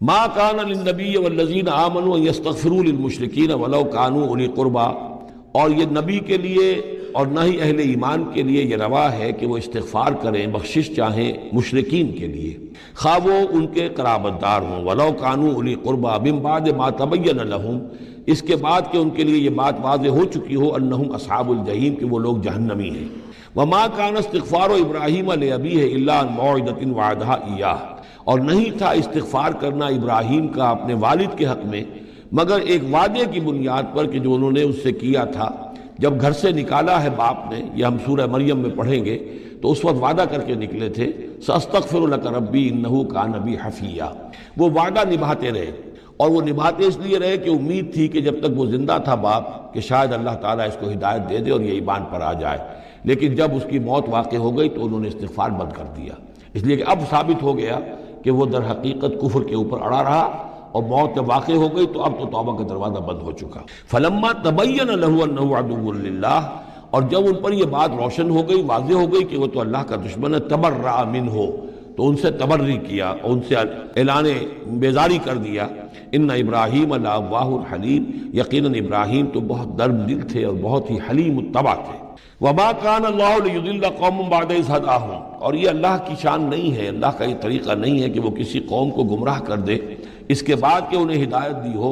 ما کان للنبی والذین آمنوا ان یستغفروا للمشرکین ولو کانوا اولی قربا، اور یہ نبی کے لیے اور نہ ہی اہل ایمان کے لیے یہ روا ہے کہ وہ استغفار کریں، بخشش چاہیں مشرکین کے لیے، خواہ وہ ان کے قرابت دار ہوں، ولو کانوا اولی قربا من بعد ما تبین لہم، اس کے بعد کہ ان کے لیے یہ بات واضح ہو چکی ہو انہم اصحاب الجحیم، کہ وہ لوگ جہنمی ہیں۔ وما کان استغفار ابراہیم لابیہ الا عن موعدۃ وعدها ایاہ، اور نہیں تھا استغفار کرنا ابراہیم کا اپنے والد کے حق میں مگر ایک وعدے کی بنیاد پر کہ جو انہوں نے اس سے کیا تھا جب گھر سے نکالا ہے باپ نے، یہ ہم سورہ مریم میں پڑھیں گے، تو اس وقت وعدہ کر کے نکلے تھے سأستغفر لک ربی انہ کان بی حفیہ، وہ وعدہ نبھاتے رہے، اور وہ نبھاتے اس لیے رہے کہ امید تھی کہ جب تک وہ زندہ تھا باپ کہ شاید اللہ تعالیٰ اس کو ہدایت دے دے اور یہ ایمان پر آ جائے، لیکن جب اس کی موت واقع ہو گئی تو انہوں نے استغفار بند کر دیا، اس لیے کہ اب ثابت ہو گیا کہ وہ در حقیقت کفر کے اوپر اڑا رہا، اور موت جب واقع ہو گئی تو اب تو توبہ کا دروازہ بند ہو چکا۔ فلما تبین له انه عدو للہ، اور جب ان پر یہ بات روشن ہو گئی، واضح ہو گئی کہ وہ تو اللہ کا دشمن ہے، تبرأ منہ، تو ان سے تبری کیا، ان سے اعلان بیزاری کر دیا۔ ان ابراہیم لأواہ حلیم، یقیناً ابراہیم تو بہت نرم دل تھے اور بہت ہی حلیم الطبع تھے۔ وما کان اللہ لیضل قوما بعد اذ ہداہم، اور یہ اللہ کی شان نہیں ہے، اللہ کا یہ طریقہ نہیں ہے کہ وہ کسی قوم کو گمراہ کر دے اس کے بعد کہ انہیں ہدایت دی ہو،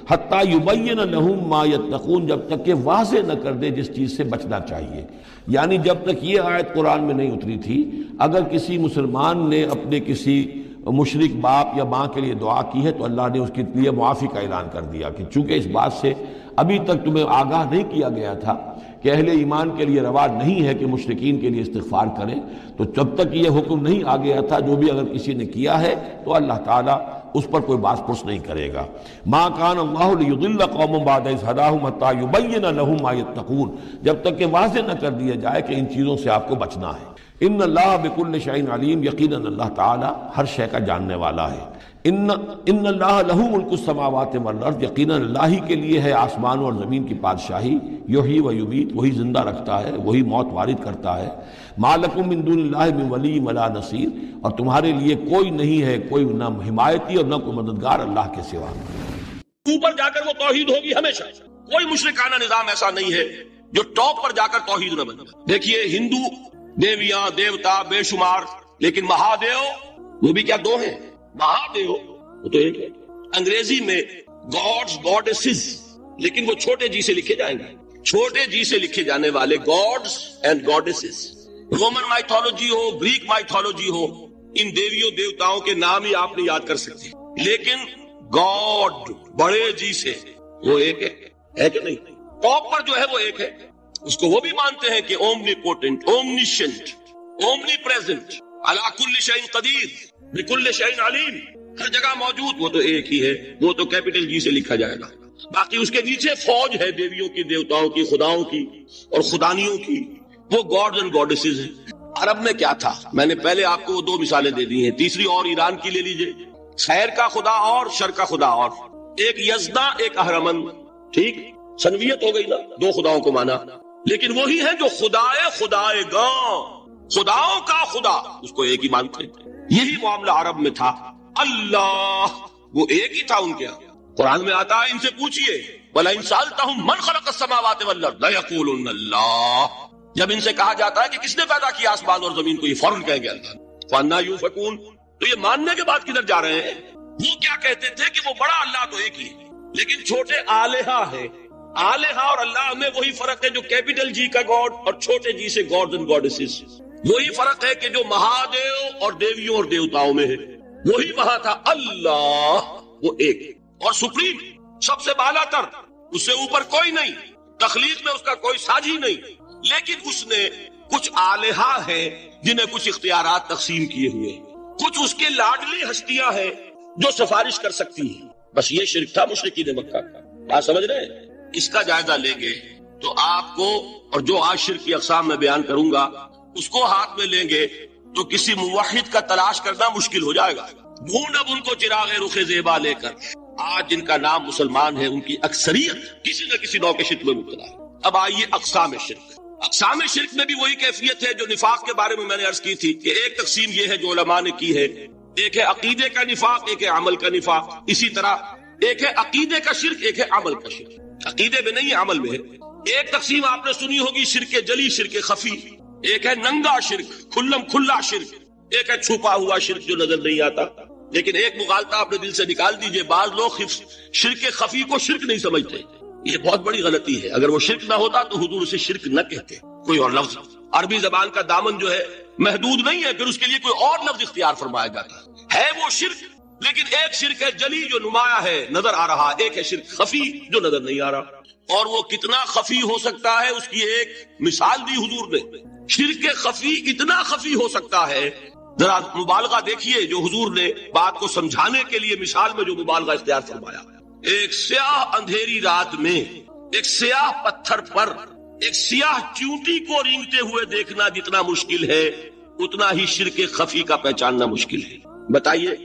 حتی یبین لہم ما یتقون، جب تک کہ واضح نہ کر دے جس چیز سے بچنا چاہیے۔ یعنی جب تک یہ آیت قرآن میں نہیں اتری تھی، اگر کسی مسلمان نے اپنے کسی مشرک باپ یا ماں کے لیے دعا کی ہے تو اللہ نے اس کے لیے معافی کا اعلان کر دیا کہ چونکہ اس بات سے ابھی تک تمہیں آگاہ نہیں کیا گیا تھا کہ اہل ایمان کے لیے روا نہیں ہے کہ مشرکین کے لیے استغفار کریں، تو جب تک یہ حکم نہیں آ گیا تھا جو بھی اگر کسی نے کیا ہے تو اللہ تعالیٰ اس پر کوئی باس پرس نہیں کرے گا۔ ما کان اللہ لیضل قوما بعد اذ ہداہم حتی یبین لہم ما یتقون، جب تک کہ واضح نہ کر دیا جائے کہ ان چیزوں سے آپ کو بچنا ہے۔ ان اللہ بکل شیء علیم، یقیناً اللہ تعالیٰ ہر شے کا جاننے والا ہے۔ ان اللہ لہ ملک السماوات والارض، یقیناً اللہ ہی کے لیے ہے آسمان اور زمین کی بادشاہی، یحیی و یمیت، وہی زندہ رکھتا ہے، وہی موت وارد کرتا ہے۔ ما لکم من دون اللہ من ولی ولا نصیر، اور تمہارے لیے کوئی نہیں ہے، کوئی نہ حمایتی اور نہ کوئی مددگار اللہ کے سوا۔ اوپر جا کر وہ توحید ہوگی ہمیشہ، کوئی مشرکانہ نظام ایسا نہیں ہے جو ٹاپ پر جا کر توحید نہ بن جائے۔ دیکھیے ہندو دیویاں دیوتا بے شمار، لیکن مہادیو وہ بھی کیا دو ہیں؟ مہادیو وہ تو ایک ہے۔ انگریزی میں گاڈز گاڈیسز، لیکن وہ چھوٹے جی سے لکھے جائیں گے، چھوٹے جی سے لکھے جانے والے gods and goddesses. Roman mythology ہو، گریک مائتھولوجی ہو، ان دیویوں دیوتاؤں کے نام ہی آپ نہیں یاد کر سکتے، لیکن گاڈ بڑے جی سے وہ ایک ہے کہ نہیں؟ ٹاپ پر جو ہے وہ ایک ہے، اس کو وہ بھی مانتے ہیں کہ اومنی پوٹنٹ، اومنیشنٹ، اومنی پریزنٹ، علی کل شیء قدیر، بکل شیء علیم، ہر جگہ موجود، وہ تو ایک ہی ہے، وہ تو کیپٹل جی سے لکھا جائے گا۔ باقی اس کے نیچے فوج ہے دیویوں کی، دیوتاؤں کی، خداؤں کی اور خدانیوں کی، وہ گاڈز اینڈ گاڈیسز ہیں۔ عرب میں کیا تھا؟ میں نے پہلے آپ کو وہ دو مثالیں دے دی ہیں، تیسری اور ایران کی لے لیجئے، خیر کا خدا اور شر کا خدا اور، ایک یزدہ ایک اہرمن، ٹھیک، سنویت ہو گئی نا، دو خداؤں کو مانا، لیکن وہی ہے جو خدائے گاں، خداؤں کا خدا، اس کو ایک ہی مانتے ہیں۔ یہی معاملہ عرب میں تھا، اللہ وہ ایک ہی تھا ان کے ہاں۔ قرآن میں آتا ہے ان سے پوچھئے وَلَئِن سَأَلْتَهُم مَّنْ خَلَقَ السَّمَاوَاتِ وَالْأَرْضَ لَيَقُولُنَّ اللَّهُ، جب ان سے کہا جاتا ہے کہ کس نے پیدا کیا آسمان اور زمین کو، یہ فوراً کہیں گے اللہ۔ فَأَنَّىٰ يُؤْفَكُونَ، تو یہ ماننے کے بعد کدھر جا رہے ہیں؟ وہ کیا کہتے تھے کہ وہ بڑا اللہ تو ایک ہی ہے، لیکن چھوٹے آلہہ ہے۔ آلہہ اور اللہ میں وہی فرق ہے جو کیپٹل جی کا گاڈ اور چھوٹے جی سے گاڈز اینڈ گاڈیسز، وہی فرق ہے کہ جو مہادیو اور دیویوں اور دیوتاؤں میں ہے، وہی وہاں تھا اللہ وہ ایک اور سپریم، سب سے بالا تر، اس سے اوپر کوئی نہیں، تخلیق میں اس کا کوئی ساجی نہیں، لیکن اس نے کچھ آلہہ ہیں جنہیں کچھ اختیارات تقسیم کیے ہوئے، کچھ اس کے لاڈلی ہستیاں ہیں جو سفارش کر سکتی ہیں۔ بس یہ شرک تھا مشرکین مکہ کا، بات سمجھ رہے ہیں؟ اس کا جائزہ لیں گے تو آپ کو، اور جو آج شرک کی اقسام میں بیان کروں گا اس کو ہاتھ میں لیں گے تو کسی موحد کا تلاش کرنا مشکل ہو جائے گا۔ ڈھونڈ اب ان کو چراغ رخ زیبا لے کر، آج جن کا نام مسلمان ہے ان کی اکثریت کسی نہ کسی نوع کے شرک میں مبتلا ہے۔ اب آئیے اقسام شرک۔ اقسام شرک میں بھی وہی کیفیت ہے جو نفاق کے بارے میں نے عرض کی تھی کہ ایک تقسیم یہ ہے جو علماء نے کی ہے ایک ہے عقیدے کا نفاق، ایک ہے عمل کا نفاق. اسی طرح ایک ہے عقیدے کا شرک، ایک ہے عمل کا شرک. عقیدے میں نہیں ہے، عمل میں ہے. ایک تقسیم آپ نے سنی ہوگی شرک جلی، شرک خفی. ایک ہے ننگا شرک، کھلم کھلا شرک. ایک ہے چھپا ہوا شرک جو نظر نہیں آتا. لیکن ایک مغالطہ اپنے دل سے نکال دیجئے، بعض لوگ شرک خفی کو شرک نہیں سمجھتے. یہ بہت بڑی غلطی ہے. اگر وہ شرک نہ ہوتا تو حضور اسے شرک نہ کہتے. کوئی اور لفظ، عربی زبان کا دامن جو ہے محدود نہیں ہے، پھر اس کے لیے کوئی اور لفظ اختیار فرمایا جاتا ہے وہ شرک. لیکن ایک شرک ہے جلی جو نمایاں ہے، نظر آ رہا. ایک ہے شرک خفی جو نظر نہیں آ رہا. اور وہ کتنا خفی ہو سکتا ہے اس کی ایک مثال دی حضور نے. شرک خفی اتنا خفی ہو سکتا ہے، ذرا مبالغہ دیکھیے جو حضور نے بات کو سمجھانے کے لیے مثال میں جو مبالغہ اختیار فرمایا. ایک سیاہ اندھیری رات میں ایک سیاہ پتھر پر ایک سیاہ چونٹی کو رینگتے ہوئے دیکھنا جتنا مشکل ہے، اتنا ہی شرک خفی کا پہچاننا مشکل ہے. بتائیے،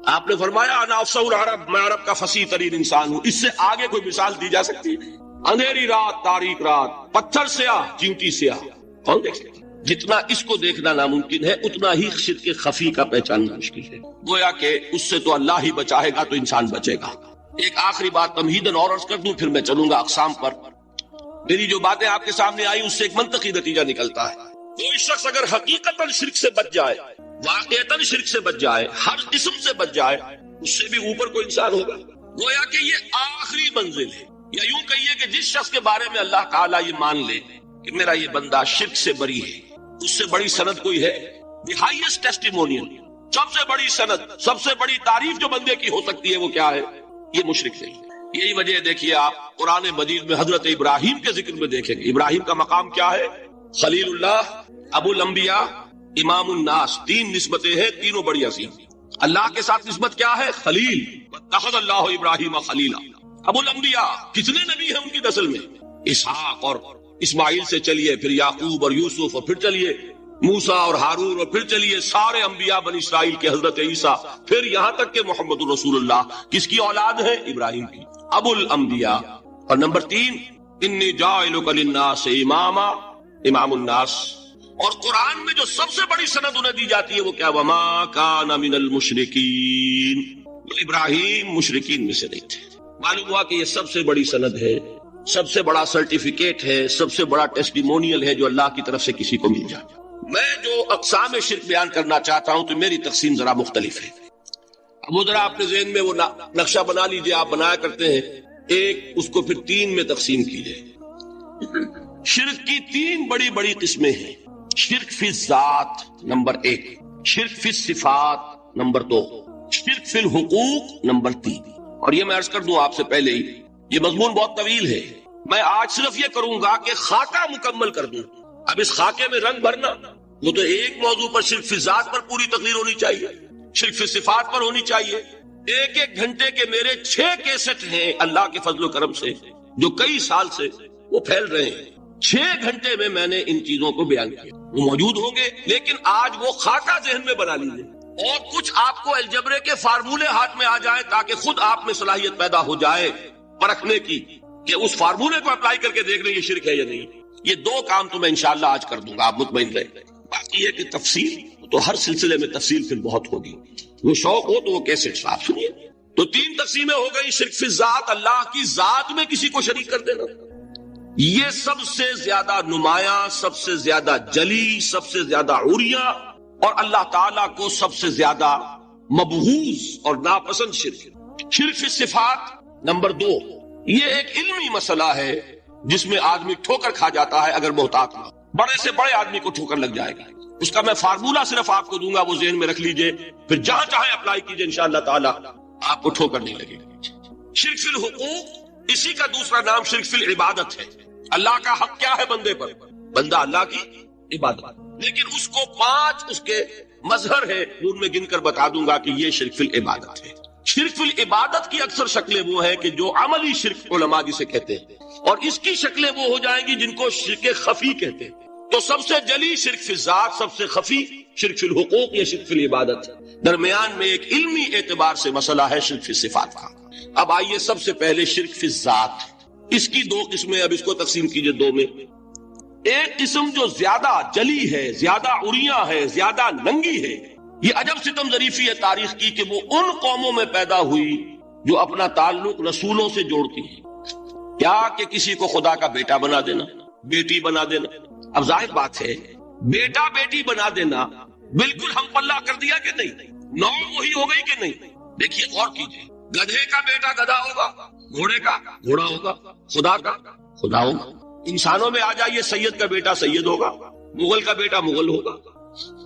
آپ نے فرمایا انا افصح العرب، میں عرب کا فصیح ترین انسان ہوں. اس سے آگے کوئی مثال دی جا سکتی ہے؟ اندھیری رات، تاریک رات، پتھر سیاہ، چونٹی سیاہ، کون دیکھ سکتا؟ جتنا اس کو دیکھنا ناممکن ہے، اتنا ہی شرک خفی کا پہچاننا مشکل ہے. گویا کہ اس سے تو اللہ ہی بچائے گا تو انسان بچے گا. ایک آخری بات تمہیداً اور عرض کر دوں، پھر میں چلوں گا اقسام پر. میری جو باتیں آپ کے سامنے آئی اس سے ایک منطقی نتیجہ نکلتا ہے. کوئی شخص اگر حقیقتاً شرک سے بچ جائے، واقعتاً شرک سے بچ جائے، ہر قسم سے بچ جائے، اس سے بھی اوپر کوئی انسان ہوگا. گویا کہ یہ آخری منزل ہے. یا یوں کہیے کہ جس شخص کے بارے میں اللہ تعالیٰ یہ مان لے کہ میرا یہ بندہ شرک سے بری ہے، اس سے بڑی سند کوئی ہے؟ دی ہائیسٹ ٹیسٹیمونیل، سب سے بڑی سند، سب سے بڑی تعریف جو بندے کی ہو سکتی ہے وہ کیا ہے؟ یہ مشرک نہیں. یہی وجہ دیکھیے آپ قرآن مجید میں حضرت ابراہیم کے ذکر میں دیکھیں گے. ابراہیم کا مقام کیا ہے؟ خلیل اللہ، ابو الانبیاء، امام الناس. تین نسبتیں ہیں، تینوں بڑی عظیم. اللہ کے ساتھ نسبت کیا ہے؟ خلیل. واتخذ اللہ ابراہیم خلیلا. ابو الانبیاء، کتنے نبی ہیں ان کی نسل میں؟ اسحاق اور اسماعیل سے چلیے، پھر یعقوب اور یوسف، اور پھر چلیے موسیٰ اور ہارون، اور پھر چلیے سارے انبیاء بنی اسرائیل کے حضرت عیسیٰ، پھر یہاں تک کہ محمد رسول اللہ کس کی اولاد ہے؟ ابراہیم کی. ابو الانبیاء. اور نمبر 3، انی جاعلک للناس اماما، امام الناس. اور قرآن میں جو سب سے بڑی سند انہیں دی جاتی ہے وہ کیا؟ وما کان من المشرکین. ابراہیم مشرکین میں سے نہیں تھے. معلوم ہوا کہ یہ سب سے بڑی سند ہے، سب سے بڑا سرٹیفکیٹ ہے، سب سے بڑا ٹیسٹیمونیل ہے جو اللہ کی طرف سے کسی کو مل جائے. میں جو اقسام شرک بیان کرنا چاہتا ہوں تو میری تقسیم ذرا مختلف ہے. اب وہ ذرا اپنے ذہن میں وہ نقشہ بنا لیجئے، آپ بنایا کرتے ہیں. ایک اس کو پھر 3 میں تقسیم کیجئے. شرک کی 3 بڑی بڑی قسمیں ہیں. شرک فی الذات نمبر 1، شرک فی الصفات نمبر 2، شرک فی الحقوق نمبر 3. اور یہ میں عرض کر دوں آپ سے پہلے ہی، یہ مضمون بہت طویل ہے. میں آج صرف یہ کروں گا کہ خاکہ مکمل کر دوں. اب اس خاکے میں رنگ بھرنا، وہ تو ایک موضوع پر شرک فی الذات پر پوری تقریر ہونی چاہیے، شرک فی صفات پر ہونی چاہیے. ایک گھنٹے کے میرے 6 کیسٹ ہیں اللہ کے فضل و کرم سے، جو کئی سال سے وہ پھیل رہے ہیں. 6 گھنٹے میں میں نے ان چیزوں کو بیان کیا، وہ موجود ہوں گے. لیکن آج وہ خاکہ ذہن میں بنا لیجیے، اور کچھ آپ کو الجبرے کے فارمولے ہاتھ میں آ جائیں تاکہ خود آپ میں صلاحیت پیدا ہو جائے پرکھنے کی کہ اس فارمولے کو اپلائی کر کے دیکھ لیں یہ شرک ہے یا نہیں. یہ 2 کام تو میں انشاءاللہ آج کر دوں گا، آپ مطمئن رہیں. باقی یہ کہ تفصیل تو ہر سلسلے میں تفصیل پھر بہت ہوگی. وہ شوق ہو تو وہ کیسے آپ سنیے. تو 3 تقسیمیں ہو گئی. شرک فی الذات، اللہ کی ذات میں کسی کو شریک کر دینا، یہ سب سے زیادہ نمایاں، سب سے زیادہ جلی، سب سے زیادہ عریاں، اور اللہ تعالیٰ کو سب سے زیادہ مبغوض اور ناپسند شرک. شرک فی صفات نمبر 2، یہ ایک علمی مسئلہ ہے جس میں آدمی ٹھوکر کھا جاتا ہے اگر محتاط نہ. بڑے سے بڑے آدمی کو ٹھوکر لگ جائے گی. اس کا میں فارمولہ صرف آپ کو دوں گا، وہ ذہن میں رکھ لیجئے، پھر جہاں چاہے اپلائی کیجئے، انشاءاللہ تعالیٰ آپ کو ٹھوکر نہیں لگے گی. شرک فی الحقوق، اسی کا دوسرا نام شرک فی العبادت ہے. اللہ کا حق کیا ہے بندے پر؟ بندہ اللہ کی عبادت. لیکن اس کو 5 اس کے مظہر ہے، ان میں گن کر بتا دوں گا کہ یہ شرک فی العبادت ہے. شرک فی العبادت کی اکثر شکلیں وہ ہیں کہ جو عملی شرک علماء جسے کہتے ہیں، اور اس کی شکلیں وہ ہو جائیں گی جن کو شرک خفی کہتے ہیں. تو سب سے جلی شرک فی الذات، سب سے خفی شرک فی الحقوق یا شرک فی العبادت. درمیان میں ایک علمی اعتبار سے مسئلہ ہے شرک فی صفات کا. اب آئیے سب سے پہلے شرک فی الذات. اس کی 2 قسمیں، اب اس کو تقسیم کیجئے 2 میں. ایک قسم جو زیادہ جلی ہے، زیادہ عریاں ہے، زیادہ ننگی ہے، یہ عجب ستم ظریفی ہے تاریخ کی کہ وہ ان قوموں میں پیدا ہوئی جو اپنا تعلق رسولوں سے جوڑتی ہیں. کیا کہ کسی کو خدا کا بیٹا بنا دینا، بیٹی بنا دینا. اب ظاہر بات ہے بیٹا بیٹی بنا دینا بالکل ہم پلہ کر دیا کہ نہیں؟ نو وہی ہو گئی کہ نہیں؟ دیکھیے غور کیجیے، گدھے کا بیٹا گدھا ہوگا، گھوڑے کا گھوڑا ہوگا، خدا کا خدا ہوگا. انسانوں میں آ جائیے، سید کا بیٹا سید ہوگا، مغل کا بیٹا مغل ہوگا.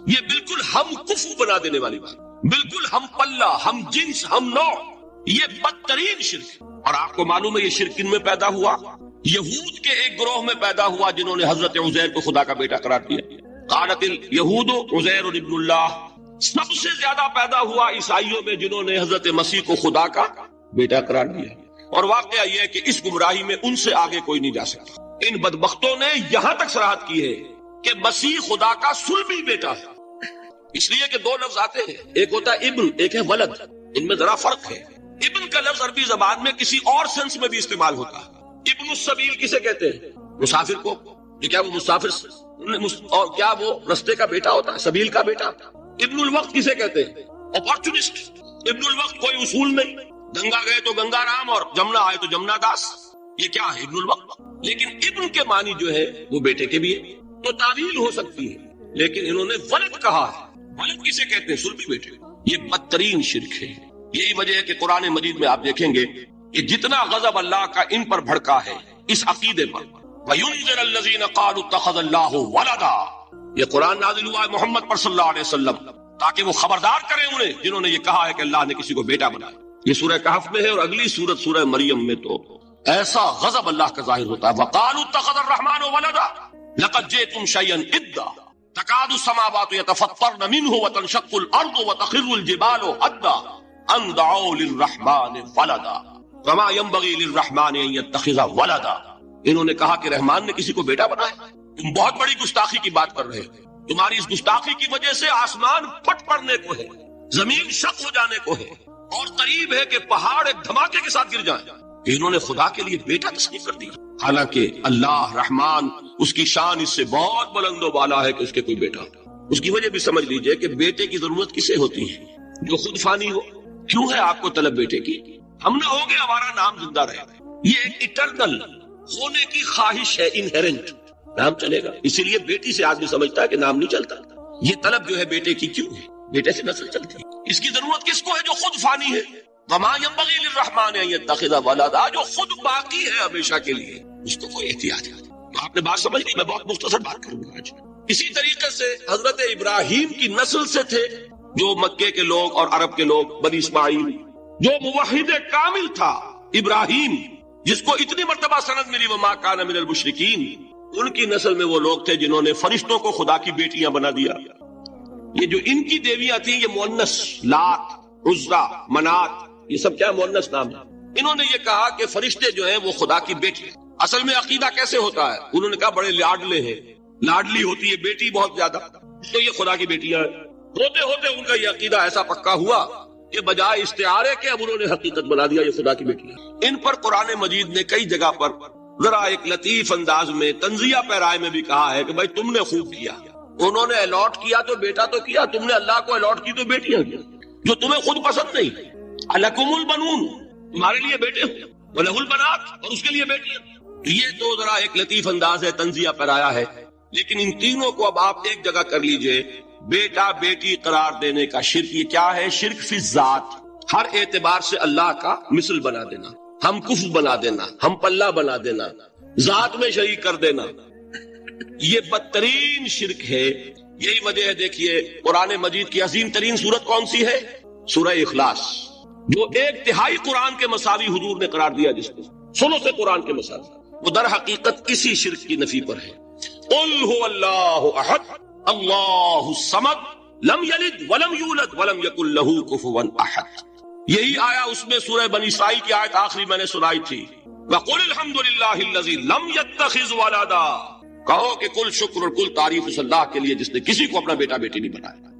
یہ بالکل ہم کفو بنا دینے والی بات، بالکل ہم پلہ، ہم جنس، ہم نوع. یہ بدترین شرک ہے. اور آپ کو معلوم ہے یہ شرک کن میں پیدا ہوا؟ یہود کے ایک گروہ میں پیدا ہوا جنہوں نے حضرت عزیر کو خدا کا بیٹا قرار دیا. قالت الیہود عزیر ابن اللہ. سب سے زیادہ پیدا ہوا عیسائیوں میں جنہوں نے حضرت مسیح کو خدا کا بیٹا قرار دیا. اور واقعہ یہ ہے کہ اس گمراہی میں ان سے آگے کوئی نہیں جا سکتا. ان بدبختوں نے یہاں تک صراحت کی ہے کہ مسیح خدا کا صلبی بیٹا ہے. اس لیے کہ دو لفظ آتے ہیں، ایک ہوتا ہے ابن، ایک ہے ولد. ان میں ذرا فرق ہے. ابن کا لفظ عربی زبان میں کسی اور سینس میں بھی استعمال ہوتا ہے. ابن السبیل کسے کہتے ہیں؟ مسافر کو. یہ کیا وہ مسافر اور کیا وہ رستے کا بیٹا ہوتا ہے، سبیل کا بیٹا؟ ابن الوقت کسے کہتے ہیں؟ اپارچونسٹ. ابن الوقت کوئی اصول نہیں، گنگا گئے تو گنگا رام اور جمنا آئے تو جمنا داس. یہ کیا ہے؟ ابن الوقت. لیکن ابن کے معنی جو ہے وہ بیٹے کے بھی ہے، تو تعویل ہو سکتی ہے. لیکن انہوں نے ولد کہا ہے. ولد کسے کہتے ہیں؟ صلبی بیٹے. یہ بدترین شرک ہے. یہی وجہ ہے کہ قرآن مجید میں آپ دیکھیں گے کہ جتنا غضب اللہ کا ان پر بھڑکا ہے اس عقیدے پر. وَيُنذِرَ الَّذِينَ قَالُوا اتَّخَذَ اللَّهُ وَلَدًا. یہ قرآن نازل ہوا ہے محمد پر صلی اللہ علیہ وسلم تاکہ وہ خبردار کریں انہیں جنہوں نے یہ کہا ہے کہ اللہ نے کسی کو بیٹا بنایا. یہ سورہ کہف میں ہے، اور اگلی سورت سورہ مریم میں تو ایسا غضب اللہ کا ظاہر ہوتا ہے. وَقَالُوا اتَّخَذَ الرَّحْمَنُ وَلَدًا لَقَدْ جِئْتُمْ شَيْئًا إِدًّا تَكَادُ السَّمَاوَاتُ يَتَفَطَّرْنَ مِنْهُ وَتَنشَقُّ الْأَرْضُ وَتَخِرُّ الْجِبَالُ هَدًّا ان دعوا للرحمن ولدا وما ينبغي للرحمن ان يتخذ ولدا. انہوں نے کہا کہ رحمان نے کسی کو بیٹا بنایا. تم بہت بڑی گستاخی کی بات کر رہے ہو. تمہاری اس گستاخی کی وجہ سے آسمان پھٹ پڑنے کو ہے، زمین شق ہو جانے کو ہے، اور قریب ہے کہ پہاڑ ایک دھماکے کے ساتھ گر جائیں. انہوں نے خدا کے لیے بیٹا تصنیف کر دیا، حالانکہ اللہ رحمان اس کی شان اس سے بہت بلند و بالا ہے کہ اس کے کوئی بیٹا. اس کی وجہ بھی سمجھ لیجئے کہ بیٹے کی ضرورت کسے ہوتی ہے؟ جو خود فانی ہو. کیوں ہے آپ کو طلب بیٹے کی؟ ہم نے ہو گیا ہمارا نام زندہ رہے. یہ ایک اٹرنل ہونے کی خواہش ہے، انہیرنٹ. نام چلے گا، اسی لیے بیٹی سے آدمی سمجھتا ہے کہ نام نہیں چلتا. یہ طلب جو ہے بیٹے کی کیوں ہے؟ بیٹے سے نسل چلتی ہے. اس کی ضرورت کس کو ہے؟ جو خود فانی ہے. وما ينبغي للرحمن ان يتخذ ولدا. جو خود باقی ہے ہمیشہ کے لیے، اس کو کوئی احتیاج نہیں. تو آپ نے بات سمجھ لی. میں بہت مختصر بات کروں گا آج. اسی طریقے سے حضرت ابراہیم کی نسل سے تھے جو مکے کے لوگ اور عرب کے لوگ، بنی اسماعیل. جو موحد کامل تھا ابراہیم، جس کو اتنی مرتبہ سند ملی وما کان من المشرکین، ان کی نسل میں وہ لوگ تھے جنہوں نے فرشتوں کو خدا کی بیٹیاں بنا دیا. یہ جو ان کی دیویاں تھیں یہ مؤنث، لات، عزا، منات، یہ سب کیا مؤنث نام ہے. انہوں نے یہ کہا کہ فرشتے جو ہیں وہ خدا کی بیٹی. اصل میں عقیدہ کیسے ہوتا ہے؟ انہوں نے کہا بڑے لاڈلے ہیں، لاڈلی ہوتی ہے بیٹی بہت زیادہ، تو یہ خدا کی بیٹیاں ہیں. ہوتے ہوتے ان کا یہ عقیدہ ایسا پکا ہوا کہ بجائے استعارے کے اب انہوں نے حقیقت بنا دیا یہ خدا کی بیٹی ہے. ان پر قرآن مجید نے کئی جگہ پر ذرا ایک لطیف انداز میں تنزیہ پیرائے میں بھی کہا ہے کہ بھائی تم نے خوب کیا. انہوں نے الاٹ کیا تو بیٹا تو کیا، تم نے اللہ کو الاٹ کی تو بیٹیاں کیا جو تمہیں خود پسند نہیں. الکم البنون، تمہارے لیے بیٹے ہوں، وَلَهُ الْبَنَاتُ، اور اس کے لیے بیٹیاں. یہ تو ذرا ایک لطیف انداز ہے، تنزیہ پیرایا ہے. لیکن ان تینوں کو اب آپ ایک جگہ کر لیجئے. بیٹا بیٹی قرار دینے کا شرک یہ کیا ہے؟ شرک فی الذات، ہر اعتبار سے اللہ کا مثل بنا دینا، ہم کف بنا دینا، ہم پلہ بنا دینا، ذات میں شریک کر دینا. یہ بدترین شرک ہے. یہی وجہ ہے دیکھیے قرآن مجید کی عظیم ترین سورت کون سی ہے؟ سورہ اخلاص، جو ایک تہائی قرآن کے مساوی حضور نے قرار دیا، جس کو سنو سے قرآن کے مساوی، وہ در حقیقت اسی شرک کی نفی پر ہے. قل هو اللہ احد اللہ الصمد لم یلد ولم یولد ولم یکن لہ کفوا احد. یہی آیا اس میں سورہ بنی اسرائیل کی آیت آخری میں نے سنائی تھی. وقل الحمد للہ الذی لم یتخذ ولدا. کہو کہ کل شکر اور کل تعریف اس اللہ کے لیے جس نے کسی کو اپنا بیٹا بیٹی نہیں بنایا.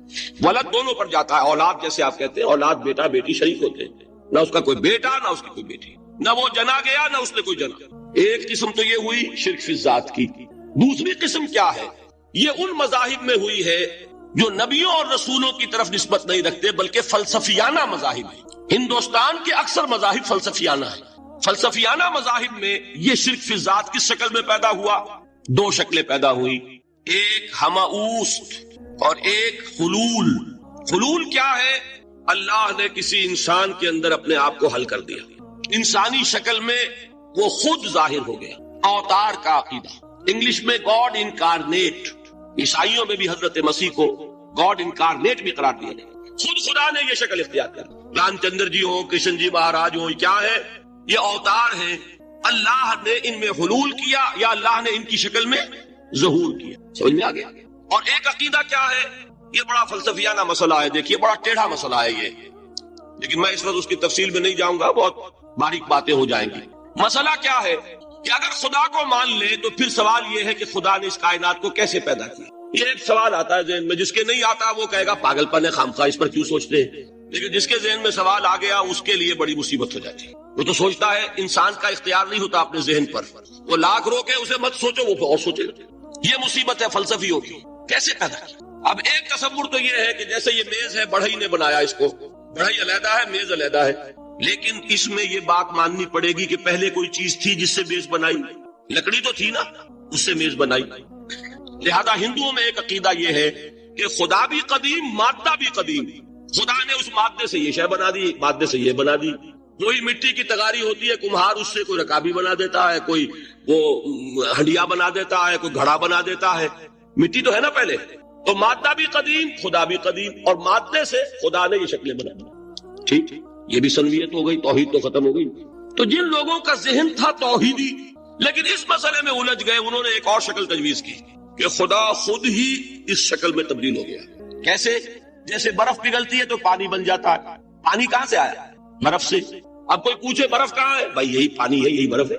ولد دونوں پر جاتا ہے، اولاد جیسے آپ کہتے ہیں، اولاد بیٹا بیٹی شریک ہوتے ہیں، نہ اس کا کوئی بیٹا نہ اس کی کوئی بیٹی، نہ وہ جنا گیا نہ اس نے کوئی جنا. ایک قسم تو یہ ہوئی شرک فی الذات کی. دوسری قسم کیا ہے؟ یہ ان مذاہب میں ہوئی ہے جو نبیوں اور رسولوں کی طرف نسبت نہیں رکھتے بلکہ فلسفیانہ مذاہب ہیں. ہندوستان کے اکثر مذاہب فلسفیانہ ہیں. فلسفیانہ مذاہب میں یہ شرک فی الذات کس شکل میں پیدا ہوا؟ دو شکلیں پیدا ہوئی، ایک ہماؤست اور ایک حلول. حلول کیا ہے؟ اللہ نے کسی انسان کے اندر اپنے آپ کو حل کر دیا، انسانی شکل میں وہ خود ظاہر ہو گیا. اوتار کا عقیدہ، انگلش میں گاڈ انکارنیٹ. عیسائیوں میں بھی حضرت مسیح کو گاڈ انکارنیٹ بھی قرار دیا گیا. خود خدا نے یہ شکل اختیار کر. رام چندر جی ہوں، کرشن جی مہاراج ہوں، کیا ہے؟ یہ اوتار ہیں. اللہ نے ان میں حلول کیا یا اللہ نے ان کی شکل میں ظہور کیا. سمجھ میں آ گیا؟ اور ایک عقیدہ کیا ہے؟ یہ بڑا فلسفیانہ مسئلہ ہے، دیکھیے بڑا ٹیڑھا مسئلہ ہے یہ، لیکن میں اس وقت اس کی تفصیل میں نہیں جاؤں گا، بہت باریک باتیں ہو جائیں گی. مسئلہ کیا ہے کہ اگر خدا کو مان لے تو پھر سوال یہ ہے کہ خدا نے اس کائنات کو کیسے پیدا کیا. یہ ایک سوال آتا ہے ذہن میں، جس کے نہیں آتا وہ کہے گا پاگل پن ہے، خامخواہ اس پر کیوں سوچتے ہیں. لیکن جس کے ذہن میں سوال آ گیا اس کے لیے بڑی مصیبت ہو جاتی ہے. وہ تو سوچتا ہے، انسان کا اختیار نہیں ہوتا اپنے ذہن پر. وہ لاکھ روکے اسے مت سوچو، وہ اور سوچے. یہ مصیبت ہے فلسفیوں کی. کیسے پیدا کیا؟ اب ایک تصور تو یہ ہے کہ جیسے یہ میز ہے، بڑھئی نے بنایا اس کو، بڑھئی علیحدہ ہے، میز علیحدہ ہے. لیکن اس میں یہ بات ماننی پڑے گی کہ پہلے کوئی چیز تھی جس سے میز بنائی. لکڑی تو تھی نا، اس سے میز بنائی. لہذا ہندوؤں میں ایک عقیدہ یہ ہے کہ خدا بھی قدیم، مادہ بھی قدیم. خدا نے اس مادے سے یہ شے بنا دی، مادے سے یہ بنا دی. کوئی مٹی کی تغاری ہوتی ہے، کمہار اس سے کوئی رکابی بنا دیتا ہے، کوئی وہ ہنڈیا بنا دیتا ہے، کوئی گھڑا بنا دیتا ہے. مٹی تو ہے نا پہلے. تو مادہ بھی قدیم، خدا بھی قدیم، اور مادے سے خدا نے یہ شکلیں بنا دی. ٹھیک، یہ بھی سنویت ہو گئی، توحید تو ختم ہو گئی. تو جن لوگوں کا ذہن تھا توحیدی لیکن اس مسئلے میں الجھ گئے، انہوں نے ایک اور شکل تجویز کی کہ خدا خود ہی اس شکل میں تبدیل ہو گیا. کیسے؟ جیسے برف پگھلتی ہے تو پانی بن جاتا ہے. پانی کہاں سے آیا؟ برف سے. اب کوئی پوچھے برف کہاں ہے؟ بھائی یہی پانی ہے، یہی برف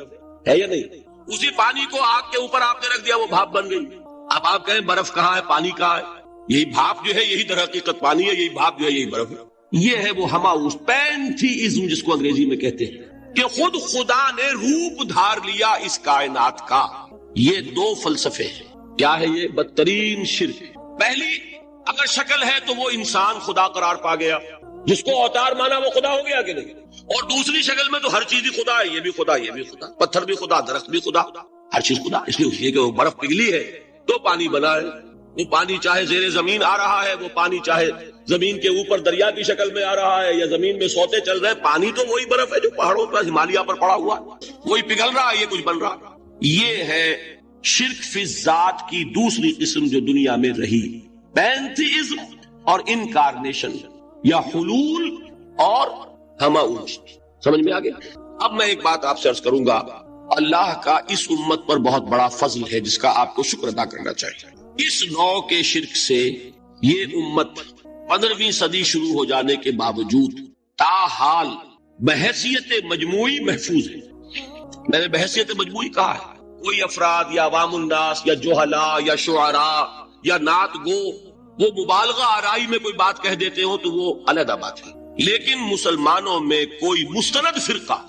ہے یا نہیں؟ اسی پانی کو آگ کے اوپر آپ نے رکھ دیا، وہ بھاپ بن گئی. اب آپ کہیں برف کہاں ہے، پانی کہاں ہے؟ یہی بھاپ جو ہے یہی در حقیقت پانی ہے، یہی بھاپ جو ہے یہی برف ہے. یہ ہے وہ ہماؤس پینتھیزم جس کو انگریزی میں کہتے ہیں، کہ خود خدا نے روپ دھار لیا اس کائنات کا. یہ دو فلسفے ہیں. کیا ہے یہ؟ بدترین شرک. پہلی، اگر شکل ہے تو وہ انسان خدا قرار پا گیا، جس کو اوتار مانا وہ خدا ہو گیا کہ نہیں. اور دوسری شکل میں تو ہر چیز ہی خدا ہے، یہ بھی خدا، یہ بھی خدا، پتھر بھی خدا، درخت بھی خدا، ہر چیز خدا. اس لیے کہ وہ برف پگھلی ہے تو پانی بنا ہے. وہ پانی چاہے زیر زمین آ رہا ہے، وہ پانی چاہے زمین کے اوپر دریا کی شکل میں آ رہا ہے یا زمین میں سوتے چل رہے ہیں، پانی تو وہی برف ہے جو پہاڑوں پر ہمالیہ پر پڑا ہوا ہے، وہی پگھل رہا ہے، یہ کچھ بن رہا. یہ ہے شرک فی الذات کی دوسری قسم جو دنیا میں رہی، پینتھیزم اور انکارنیشن یا حلول اور ہماؤس. سمجھ میں آ گیا؟ اب میں ایک بات آپ سے عرض کروں گا. اللہ کا اس امت پر بہت بڑا فضل ہے جس کا آپ کو شکر ادا کرنا چاہیے. اس نوع کے شرک سے یہ امت 15ویں صدی شروع ہو جانے کے باوجود تاحال بحیثیت مجموعی محفوظ ہے. میں نے بحیثیت مجموعی کہا ہے. کوئی افراد یا عوام الناس یا جوہلاء یا شعراء یا نعت گو وہ مبالغہ آرائی میں کوئی بات کہہ دیتے ہو تو وہ علیحدہ بات ہے. لیکن مسلمانوں میں کوئی مستند فرقہ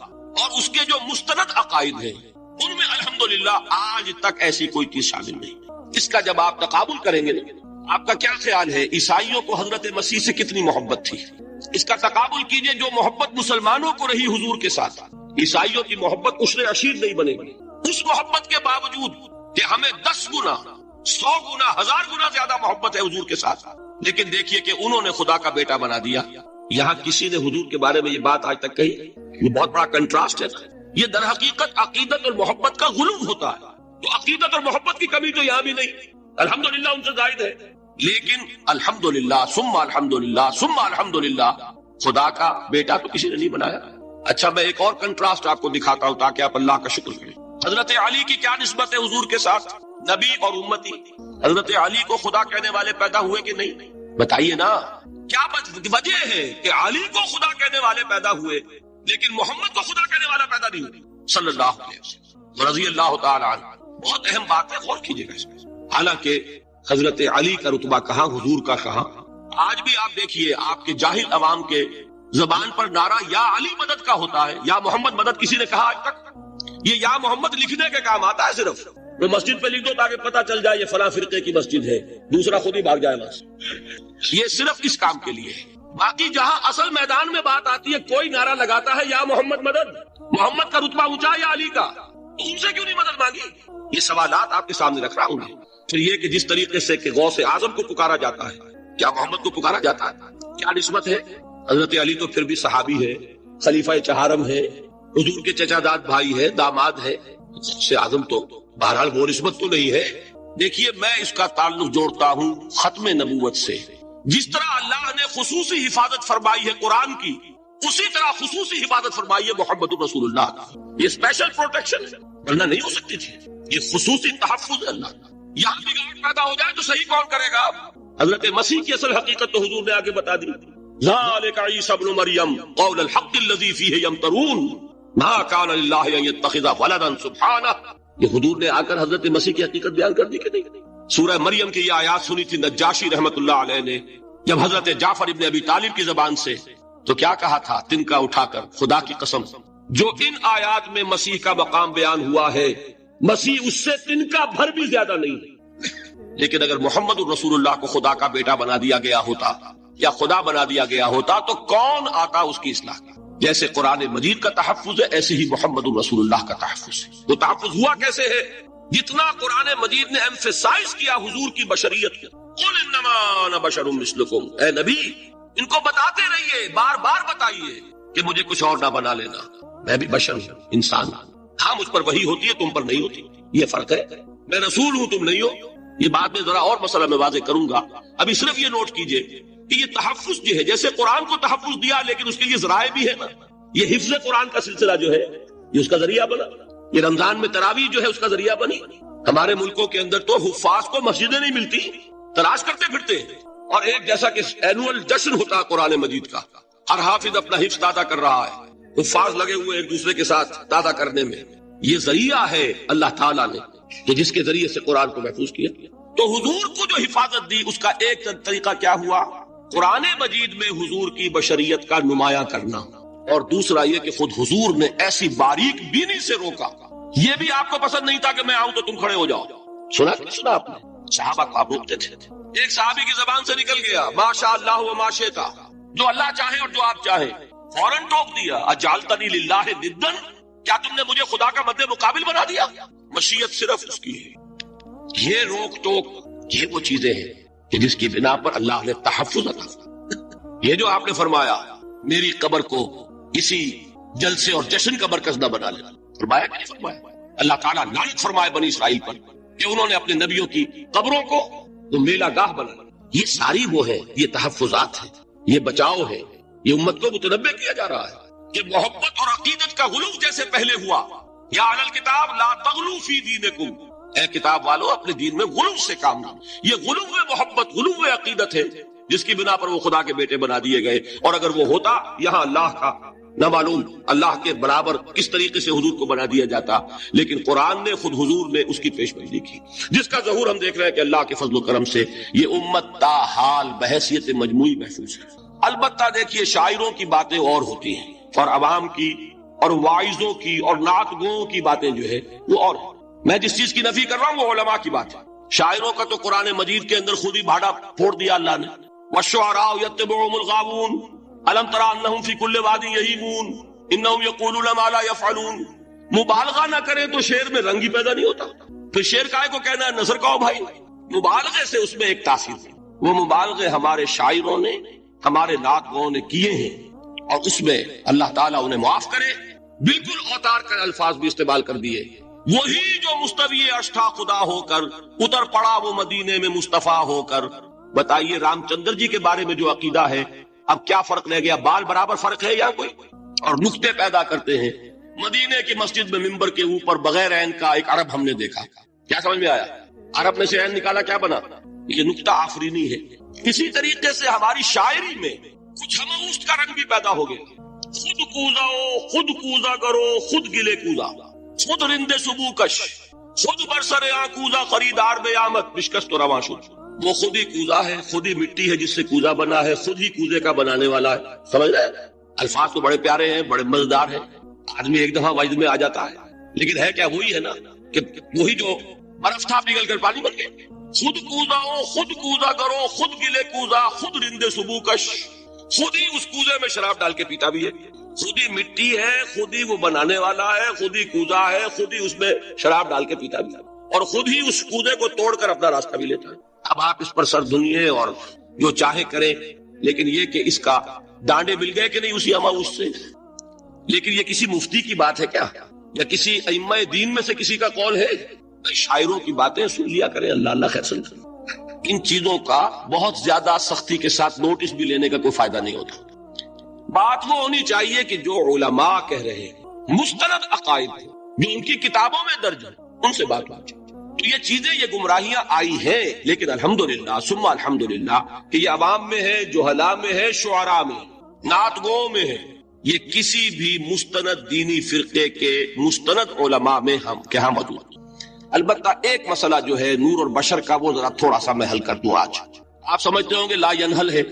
اور اس کے جو مستند عقائد ہیں ان میں الحمدللہ آج تک ایسی کوئی چیز شامل نہیں. اس کا جب آپ تقابل کریں گے، آپ کا کیا خیال ہے؟ عیسائیوں کو حضرت مسیح سے کتنی محبت تھی، اس کا تقابل کیجئے جو محبت مسلمانوں کو رہی حضور کے ساتھ. عیسائیوں کی محبت عشر عشیر نہیں بنے گی. اس محبت کے باوجود کہ ہمیں 10 گنا 100 گنا 1000 گنا زیادہ محبت ہے حضور کے ساتھ، لیکن دیکھیے کہ انہوں نے خدا کا بیٹا بنا دیا. یہاں کسی نے حضور کے بارے میں یہ بات آج تک کہی؟ یہ بہت بڑا کنٹراسٹ ہے. یہ در حقیقت عقیدت اور محبت کا غلو ہوتا ہے. تو عقیدت اور محبت کی کمی تو یہاں بھی نہیں، الحمدللہ ان سے زائد ہے. لیکن الحمدللہ ثم الحمدللہ ثم الحمدللہ خدا کا بیٹا تو کسی نے نہیں بنایا. اچھا، میں ایک اور کنٹراسٹ آپ کو دکھاتا ہوں تاکہ آپ اللہ کا شکر کریں. حضرت علی کی کیا نسبت ہے حضور کے ساتھ؟ نبی اور امتی. حضرت علی کو خدا کہنے والے پیدا ہوئے کہ نہیں؟ بتائیے نا. کیا وجہ ہے کہ علی کو خدا کہنے والے پیدا ہوئے لیکن محمد کو خدا کہنے والا پیدا نہیں ہوئے صلی اللہ علیہ وسلم رضی اللہ تعالی عنہ؟ بہت اہم بات ہے، غور کیجیے گا اس میں. حالانکہ حضرت علی کا رتبہ کہاں، حضور کا کہاں. آج بھی آپ دیکھیے آپ کے جاہل عوام کے زبان پر نعرہ یا علی مدد کا ہوتا ہے، یا محمد مدد کسی نے کہا آج تک؟ یہ یا محمد لکھنے کے کام آتا ہے صرف. وہ مسجد پہ لکھ دو تاکہ پتہ چل جائے یہ فلاں فرقے کی مسجد ہے، دوسرا خود ہی بھاگ جائے وہاں سے۔ یہ صرف اس کام کے لیے ہے۔ باقی جہاں اصل میدان میں بات آتی ہے، کوئی نعرہ لگاتا ہے یا محمد مدد، محمد کا رتبہ اونچا یا علی کا، تو ان سے کیوں نہیں مدد مانگی؟ یہ سوالات آپ کے سامنے رکھ رہا ہوں۔ پھر یہ کہ جس طریقے سے کہ غوث اعظم کو پکارا جاتا ہے، کیا محمد کو پکارا جاتا ہے؟ کیا نسبت ہے؟ حضرت علی تو پھر بھی صحابی ہے، خلیفہ چہارم ہے، حضور کے چچا داد بھائی ہے، داماد ہے، غوث اعظم تو بہرحال وہ نسبت تو نہیں ہے۔ دیکھیے میں اس کا تعلق جوڑتا ہوں ختم نبوت سے۔ جس طرح اللہ نے خصوصی حفاظت فرمائی ہے قرآن کی، اسی طرح خصوصی حفاظت فرمائی ہے محمد رسول اللہ کا۔ یہ اسپیشل پروٹیکشن ہے، ورنہ نہیں ہو سکتی تھی۔ یہ خصوصی تحفظ ہے اللہ کا۔ یہاں بگاڑ پیدا ہو جائے تو صحیح کون کرے گا؟ حضرت مسیح کی اصل حقیقت تو حضور نے آگے بتا دی۔ ذالک عیسی ابن مریم قول الحق الذی فیہ یمترون ما کان للہ ان یتخذ ولدا سبحانہ۔ یہ حضور نے آ کر حضرت مسیح کی حقیقت بیان کر دی کہ نہیں؟ سورہ مریم کی یہ آیات سنی تھی نجاشی رحمت اللہ علیہ نے جب حضرت جعفر ابن ابی طالب کی زبان سے، تو کیا کہا تھا تنکا اٹھا کر، خدا کی قسم جو ان آیات میں مسیح کا مقام بیان ہوا ہے، مسیح اس سے تنکا بھر بھی زیادہ نہیں ہے۔ لیکن اگر محمد الرسول اللہ کو خدا کا بیٹا بنا دیا گیا ہوتا یا خدا بنا دیا گیا ہوتا تو کون آتا اس کی اصلاح کا؟ جیسے قرآن مجید کا تحفظ ہے ایسے ہی محمد الرسول اللہ کا تحفظ ہے۔ وہ تحفظ ہوا کیسے ہے؟ جتنا قرآن مجید نے ایمفیسائز کیا حضور کی بشریت کو، قل انما انا بشر مثلکم، اے نبی ان کو بتاتے رہیے، بار بار بتائیے کہ مجھے کچھ اور نہ بنا لینا، میں بھی بشر ہوں، انسان ہوں۔ ہاں مجھ پر وحی ہوتی ہے، تم پر نہیں ہوتی، یہ فرق ہے۔ میں رسول ہوں، تم نہیں ہو۔ یہ بات میں ذرا اور مسئلہ میں واضح کروں گا، ابھی صرف یہ نوٹ کیجئے کہ یہ تحفظ جو ہے، جیسے قرآن کو تحفظ دیا لیکن اس کے لیے ذرائع بھی ہے نا۔ یہ حفظ قرآن کا سلسلہ جو ہے یہ اس کا ذریعہ بنا، یہ رمضان میں تراویح جو ہے اس کا ذریعہ بنی۔ ہمارے ملکوں کے اندر تو حفاظ کو مسجدیں نہیں ملتی، تلاش کرتے پھرتے ہیں، اور ایک جیسا کہ اینول جشن ہوتا ہے قرآن مجید کا، ہر حافظ اپنا حفظ تازہ کر رہا ہے، حفاظ لگے ہوئے ایک دوسرے کے ساتھ تازہ کرنے میں۔ یہ ذریعہ ہے اللہ تعالیٰ نے کہ جس کے ذریعے سے قرآن کو محفوظ کیا۔ تو حضور کو جو حفاظت دی اس کا ایک طریقہ کیا ہوا؟ قرآن مجید میں حضور کی بشریت کا نمایاں کرنا، اور دوسرا یہ کہ خود حضور نے ایسی باریک بینی سے روکا۔ یہ بھی آپ کو پسند نہیں تھا کہ میں آؤں تو تم کھڑے ہو جاؤ۔ سنا کہ نہیں سنا آپ نے؟ صحابہ کو آپ روکتے تھے۔ ایک صحابی کی زبان سے نکل گیا ما شاء اللہ و ما شئت، جو اللہ چاہے اور جو آپ چاہیں، فوراً ٹوک دیا اجعلتنی للہ ندا، کیا تم نے مجھے خدا کا مد مقابل بنا دیا؟ مشیت صرف اس کی ہے۔ یہ روک ٹوک یہ وہ چیزیں ہیں کہ جس کی بنا پر اللہ نے تحفظ عطا کیا۔ یہ جو آپ نے فرمایا میری قبر کو اسی جلسے اور جشن کا مرکز نہ بنا لینا، فرمایا کہ نہیں فرمایا؟ اللہ تعالیٰ لعنت فرمائے بنی اسرائیل پر کہ انہوں نے اپنے نبیوں کی قبروں کو وہ میلہ گاہ بنا۔ یہ ساری وہ ہے، یہ تحفظات ہیں، یہ بچاؤ ہے، یہ امت کو متنبہ کیا جا رہا ہے کہ محبت اور عقیدت کا غلو جیسے پہلے ہوا، یا اہل الکتاب لا تغلو فی دینکم، اے کتاب والو اپنے دین میں غلو سے کام نہ۔ یہ غلو محبت، غلو عقیدت ہے جس کی بنا پر وہ خدا کے بیٹے بنا دیے گئے، اور اگر وہ ہوتا یہاں اللہ کا نہ معلوم اللہ کے برابر کس طریقے سے حضور کو بنا دیا جاتا، لیکن قرآن نے خود حضور نے اس کی پیشگوئی کی، جس کا ظہور ہم دیکھ رہے ہیں کہ اللہ کے فضل و کرم سے یہ امت تا حال بحیثیت مجموعی محفوظ ہے۔ البتہ دیکھیے شاعروں کی باتیں اور ہوتی ہیں، اور عوام کی اور واعظوں کی اور نعت گوؤں کی باتیں جو ہے وہ اور ہیں۔ میں جس چیز کی نفی کر رہا ہوں وہ علماء کی بات ہے۔ شاعروں کا تو قرآن مجید کے اندر خود ہی بھاڑا پھوڑ دیا اللہ نے، والشعراء یتبعهم الغاوون الم تر انہم فی کل واد یہیمون انہم یقولون ما لا یفعلون۔ مبالغہ نہ کریں تو شعر میں رنگ ہی پیدا نہیں ہوتا، پھر شعر کائے کو کہنا ہے نظر کہو بھائی۔ مبالغے سے اس میں ایک تاثیر ہے، وہ مبالغے ہمارے شاعروں نے ہمارے نعت گوؤں نے کیے ہیں، اور اس میں اللہ تعالیٰ انہیں معاف کرے، بالکل اوتار کر الفاظ بھی استعمال کر دیے۔ وہی جو مستوی عرش تھا خدا ہو کر اتر پڑا وہ مدینے میں مصطفیٰ ہو کر۔ بتائیے رام چندر جی کے بارے میں جو عقیدہ ہے، اب کیا فرق رہ گیا؟ بال برابر فرق ہے یا کوئی؟ اور نقطے پیدا کرتے ہیں۔ مدینے کی مسجد میں ممبر کے اوپر بغیر عین کا ایک عرب ہم نے دیکھا، کیا سمجھ میں آیا؟ عرب میں سے عین نکالا کیا بنا؟ یہ نقطہ آفرینی ہے۔ اسی طریقے سے ہماری شاعری میں کچھ ہموست کا رنگ بھی پیدا ہو گیا۔ خود کوزاؤ، خود کوزا کرو، خود گلے کوزا، خود رندے صبح کش، خود برسر کوزا خریدار بے آمد بشکست و رواں شد۔ وہ خود ہی کوزا ہے، خود ہی مٹی ہے جس سے کوزا بنا ہے، خود ہی کوزے کا بنانے والا ہے۔ سمجھ رہے؟ الفاظ تو بڑے پیارے ہیں، بڑے مزیدار ہیں، آدمی ایک دفعہ وجد میں آ جاتا ہے، لیکن ہے کیا وہی ہے نا کہ وہی جو برف تھا پگھل کر پانی بن گیا. خود کوزا ہو، خود کوزا کرو، خود گلے کوزا، خود رندے صبح کش، خود ہی اس کوزے میں شراب ڈال کے پیتا بھی ہے، خود ہی مٹی ہے، خود ہی وہ بنانے والا ہے، خود ہی کوزا ہے، خود ہی اس میں شراب ڈال کے پیتا بھی ہے، اور خود ہی اس کوزے کو توڑ کر اپنا راستہ بھی لیتا ہے. اب آپ اس پر سر دھنیے اور جو چاہے کریں، لیکن یہ کہ اس کا ڈانڈے مل گئے کہ نہیں اسی اماؤس سے. لیکن یہ کسی مفتی کی بات ہے کیا، یا کسی ائمہ دین میں سے کسی کا قول ہے؟ شاعروں کی باتیں سن لیا کریں، اللہ اللہ خیر سن. ان چیزوں کا بہت زیادہ سختی کے ساتھ نوٹس بھی لینے کا کوئی فائدہ نہیں ہوتا. بات وہ ہونی چاہیے کہ جو علماء کہہ رہے ہیں مستند عقائد جو ان کی کتابوں میں درج ہے، ان سے بات ہونی چاہیے. تو یہ چیزیں، یہ گمراہیاں آئی ہیں، لیکن الحمدللہ ثم الحمدللہ کہ یہ عوام میں ہے، جہلاء میں ہے، شعراء میں، نعت گوؤں میں ہے. یہ کسی بھی مستند دینی فرقے کے مستند علماء میں ہم کہاں موجود. البتہ ایک مسئلہ جو ہے نور اور بشر کا، وہ ذرا تھوڑا سا میں حل کر دوں. آج آپ سمجھتے ہوں گے لا ینحل ہے.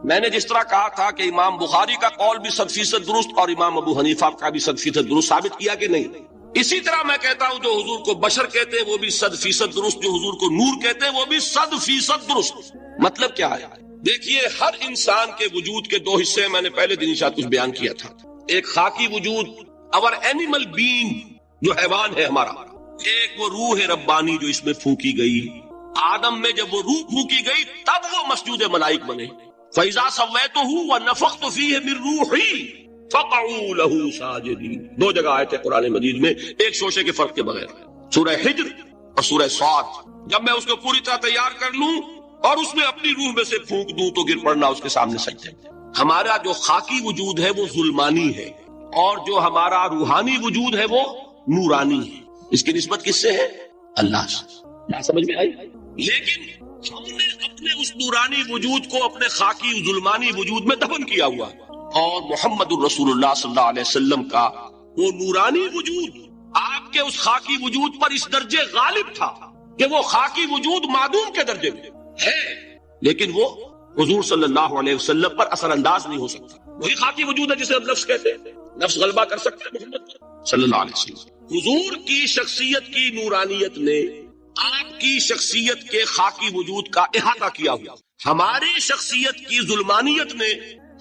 میں نے جس طرح کہا تھا کہ امام بخاری کا قول بھی 100% درست اور امام ابو حنیفہ کا بھی 100% درست ثابت کیا کہ نہیں، اسی طرح میں کہتا ہوں جو حضور کو بشر کہتے ہیں وہ بھی 100% درست، جو حضور کو نور کہتے ہیں وہ بھی 100% درست. مطلب کیا ہے؟ دیکھیے، ہر انسان کے وجود کے دو حصے ہیں. میں نے پہلے دن شاید کچھ بیان کیا تھا. ایک خاکی وجود، اور اینیمل بینگ جو حیوان ہے ہمارا. ایک وہ روح ربانی جو اس میں پھونکی گئی. آدم میں جب وہ روح پھونکی گئی تب وہ مسجود ملائک بنے. فَإِذَا سَوَّيْتُهُ وَنَفَخْتُ فِيهِ مِن رُوحِي فَقَعُوا لَهُ سَاجِدِينَ. دو جگہ آئے تھے قرآن مجید میں ایک شوشے کے فرق کے بغیر، سورہ حجر اور سورہ صاد. جب میں اس کو پوری طرح تیار کر لوں اور اس میں اپنی روح میں سے پھونک دوں تو گر پڑنا اس کے سامنے سجدے. ہمارا جو خاکی وجود ہے وہ ظلمانی ہے، اور جو ہمارا روحانی وجود ہے وہ نورانی ہے. اس کی نسبت کس سے ہے؟ اللہ سے. کیا سمجھ میں آئی؟ لیکن ہم نے اپنے اس نورانی وجود کو اپنے خاکی ظلمانی وجود میں دفن کیا ہوا، اور محمد الرسول اللہ صلی اللہ علیہ وسلم کا وہ نورانی وجود آپ کے اس خاکی وجود پر اس درجے غالب تھا کہ وہ خاکی وجود معدوم کے درجے میں ہے، لیکن وہ حضور صلی اللہ علیہ وسلم پر اثر انداز نہیں ہو سکتا. وہی خاکی وجود ہے جسے ہم نفس کہتے ہیں. نفس غلبہ کر سکتے ہیں محمد صلی اللہ علیہ وسلم. حضور کی شخصیت کی نورانیت نے آپ کی شخصیت کے خاکی وجود کا احاطہ کیا ہوا. ہماری شخصیت کی ظلمانیت نے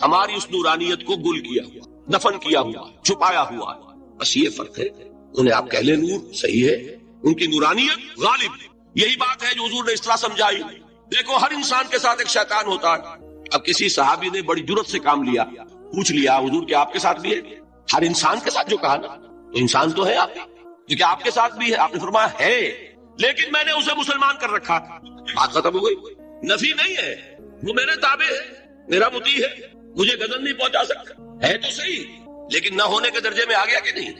ہماری اس نورانیت کو گل کیا ہوا، دفن کیا ہوا، چھپایا ہوا. بس یہ فرق ہے. انہیں آپ کہہ لیں نور، صحیح ہے، ان کی نورانیت غالب ہے. یہی بات ہے جو حضور نے اس طرح سمجھائی. دیکھو، ہر انسان کے ساتھ ایک شیطان ہوتا ہے. اب کسی صحابی نے بڑی جرت سے کام لیا، پوچھ لیا حضور کیا آپ کے ساتھ بھی ہے؟ ہر انسان کے ساتھ جو کہا نا، تو انسان تو ہے آپ جو کہ آپ کے ساتھ بھی ہے. آپ نے فرمایا ہے، لیکن میں نے اسے مسلمان کر رکھا. بات ختم ہو گئی. نفی نہیں ہے، وہ میرے تابع ہے، میرا مطیع ہے، مجھے غضب نہیں پہنچا سکتا. ہے تو صحیح، لیکن نہ ہونے کے درجے میں آ گیا کہ نہیں.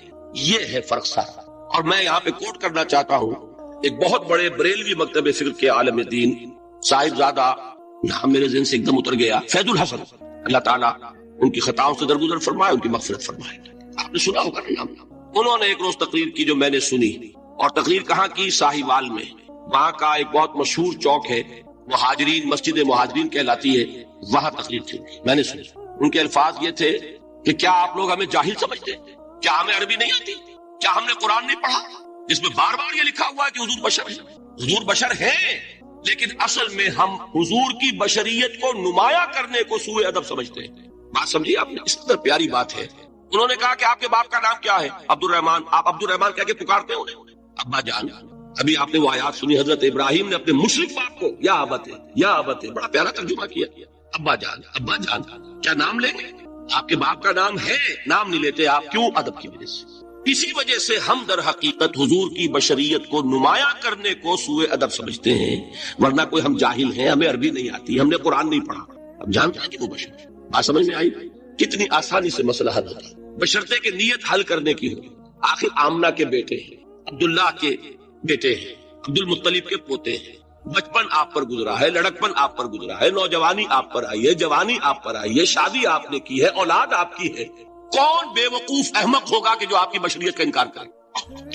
یہ ہے فرق سارا. اور میں یہاں پہ کوٹ کرنا چاہتا ہوں ایک بہت بڑے بریلوی مکتب فکر کے عالم دین صاحبزادہ، نام میرے ذہن سے ایک دم اتر گیا، فیض الحسن. اللہ تعالیٰ ان کی خطاؤں سے درگزر فرمائے، ان کی مغفرت فرمائے. آپ نے سنا ہوگا نام. انہوں نے ایک روز تقریر کی جو میں نے سنی، اور تقریر کہاں کی؟ ساہیوال میں. وہاں کا ایک بہت مشہور چوک ہے، مہاجرین، مسجد مہاجرین کہلاتی ہے، وہاں تقریر تھی. میں نے سنی. ان کے الفاظ یہ تھے کہ کیا آپ لوگ ہمیں جاہل سمجھتے ہیں؟ کیا ہمیں عربی نہیں آتی؟ کیا ہم نے قرآن نہیں پڑھا جس میں بار بار یہ لکھا ہوا ہے کہ حضور بشر ہے؟ حضور بشر ہے، لیکن اصل میں ہم حضور کی بشریت کو نمایاں کرنے کو سوء ادب سمجھتے ہیں. بات سمجھیے آپ نے، اس قدر پیاری بات ہے. انہوں نے کہا کہ آپ کے باپ کا نام کیا ہے؟ عبد الرحمان. آپ عبد الرحمان کہہ کے پکارتے ہیں انہیں؟ ابا جان. ابھی آپ نے وہ آیات سنی، حضرت ابراہیم نے اپنے مشرک باپ کو یا ابت ہے، یا ابت ہے، بڑا پیارا ترجمہ کیا. ابا جان، ابا جان. کیا نام لیں گے؟ آپ کے باپ کا نام ہے، نام نہیں لیتے آپ. کیوں؟ ادب کی وجہ سے. اسی وجہ سے ہم در حقیقت حضور کی بشریت کو نمایاں کرنے کو سوء ادب سمجھتے ہیں، ورنہ کوئی ہم جاہل ہیں، ہمیں عربی نہیں آتی، ہم نے قرآن نہیں پڑھا. اب جانتے ہیں کہ وہ بشر ہے. بات سمجھ میں آئی؟ کتنی آسانی سے مسئلہ حل ہوتا ہے، بشرطے کہ نیت حل کرنے کی ہوگی. آخر آمنہ کے بیٹے ہیں، عبداللہ کے بیٹے ہیں، عبد المطلب کے پوتے ہیں. بچپن آپ پر گزرا ہے، لڑکپن آپ پر گزرا ہے، نوجوانی آپ پر آئی ہے، جوانی آپ پر آئی ہے، شادی آپ نے کی ہے، اولاد آپ کی ہے. کون بے وقوف احمق ہوگا کہ جو آپ کی بشریت کا انکار کرے؟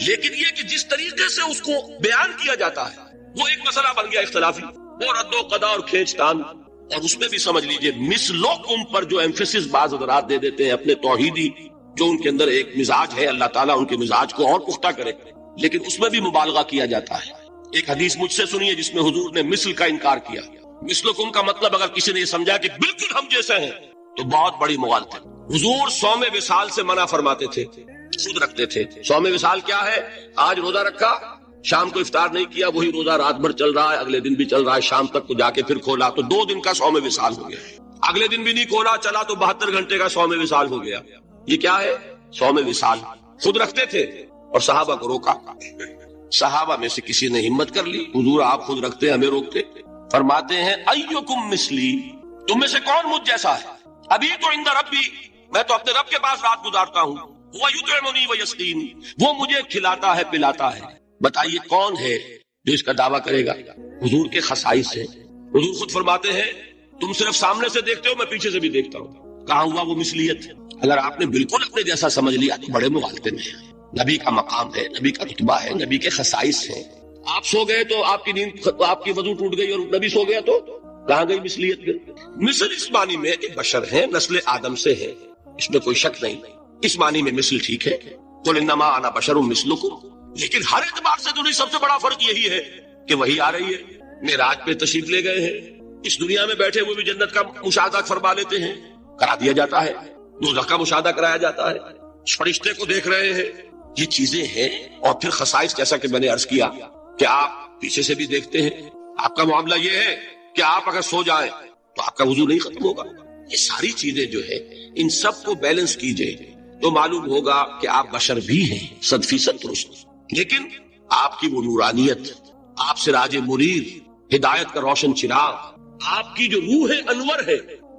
لیکن یہ کہ جس طریقے سے اس کو بیان کیا جاتا ہے وہ ایک مسئلہ بن گیا اختلافی، وہ رد و قضا اور کھینچ تان. اور اس میں بھی سمجھ لیجئے مثلکم پر جو ایمفیسس بعض حضرات دے دیتے ہیں اپنے توحیدی، جو ان کے اندر ایک مزاج ہے، اللہ تعالیٰ ان کے مزاج کو اور پختہ کرے، لیکن اس میں بھی مبالغہ کیا جاتا ہے. ایک حدیث مجھ سے سنیے جس میں حضور نے مثل کا انکار کیا. مثلکم کا مطلب اگر کسی نے یہ سمجھا کہ بالکل ہم جیسے ہیں تو بہت بڑی مغالطہ. حضور صوم وصال سے منع فرماتے تھے، خود رکھتے تھے. صوم وصال کیا ہے؟ آج روزہ رکھا، شام کو افطار نہیں کیا، وہی روزہ رات بھر چل رہا ہے، اگلے دن بھی چل رہا ہے، شام تک کو جا کے پھر کھولا تو 2 دن کا صوم وصال ہو گیا. اگلے دن بھی نہیں کھولا، چلا تو 72 گھنٹے کا صوم وصال ہو گیا. یہ کیا ہے؟ صوم وصال. خود رکھتے تھے اور صحابہ کو روکا. صحابہ میں سے کسی نے ہمت کر لی، حضور آپ خود رکھتے ہیں ہمیں روکتے. فرماتے ہیں ایکم مثلی، تم میں سے کون مجھ جیسا ہے؟ ابھی تو عند ربی، میں تو اپنے رب کے پاس رات گزارتا ہوں. وہ یطعمنی ویسقین، وہ مجھے کھلاتا ہے پلاتا ہے. بتائیے کون ہے جو اس کا دعویٰ کرے گا؟ حضور کے خصائص ہیں. حضور خود فرماتے ہیں تم صرف سامنے سے دیکھتے ہو، میں پیچھے سے بھی دیکھتا ہوں. کہاں ہوا وہ مثلیت؟ اگر آپ نے بالکل اپنے جیسا سمجھ لیا تو بڑے مغالطے میں ہیں. نبی کا مقام ہے، نبی کا رتبہ ہے، نبی کے خصائص ہیں. آپ سو گئے تو آپ کی نیند، آپ کی وضو ٹوٹ گئی اور نبی سو گیا تو کہاں گئی مثلیت؟ مثل اس معنی میں کہ بشر ہیں، نسل آدم سے ہے، اس میں کوئی شک نہیں. اس معنی میں مثل ٹھیک ہے، قل انما انا بشر مثلکم. لیکن ہر اعتبار سے دنیا سب سے بڑا فرق یہی ہے کہ وہی آ رہی ہے. معراج پہ تشریف لے گئے ہیں، اس دنیا میں بیٹھے ہوئے بھی جنت کا مشاہدہ فرما لیتے ہیں، کرا دیا جاتا ہے. دوزخ کا مشاہدہ کرایا جاتا ہے، فرشتے کو دیکھ رہے ہیں. یہ چیزیں ہیں. اور پھر خصائص جیسا کہ میں نے عرض کیا کہ آپ پیچھے سے بھی دیکھتے ہیں. آپ کا معاملہ یہ ہے کہ آپ اگر سو جائیں تو آپ کا وضو نہیں ختم ہوگا. یہ ساری چیزیں جو ہے ان سب کو بیلنس کیجئے تو معلوم ہوگا کہ آپ بشر بھی ہیں 100% درست. لیکن آپ کی وہ نورانیت، آپ سراج منیر، ہدایت کا روشن چراغ، آپ کی جو روح انور ہے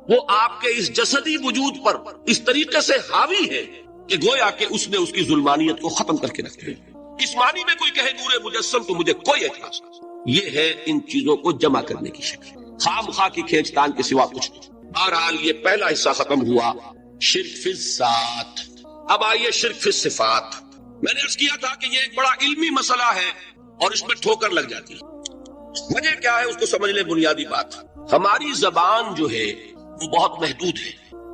وہ آپ کے اس جسدی وجود پر اس طریقے سے حاوی ہے کہ گویا کہ اس نے اس کی ظلمانیت کو ختم کر کے رکھے. اس معنی میں کوئی کہے نور مجسم تو مجھے کوئی اعتراض نہیں. یہ ہے ان چیزوں کو جمع کرنے کی شکل، خام خواہ کی کھینچتان کے سوا کچھ نہیں. بہرحال یہ پہلا حصہ ختم ہوا، شرک فی الذات. اب آئیے شرک فی الصفات. میں نے عرض کیا تھا کہ یہ ایک بڑا علمی مسئلہ ہے اور اس میں ٹھوکر لگ جاتی ہے. وجہ کیا ہے اس کو سمجھ لیں. بنیادی بات، ہماری زبان جو ہے وہ بہت محدود ہے.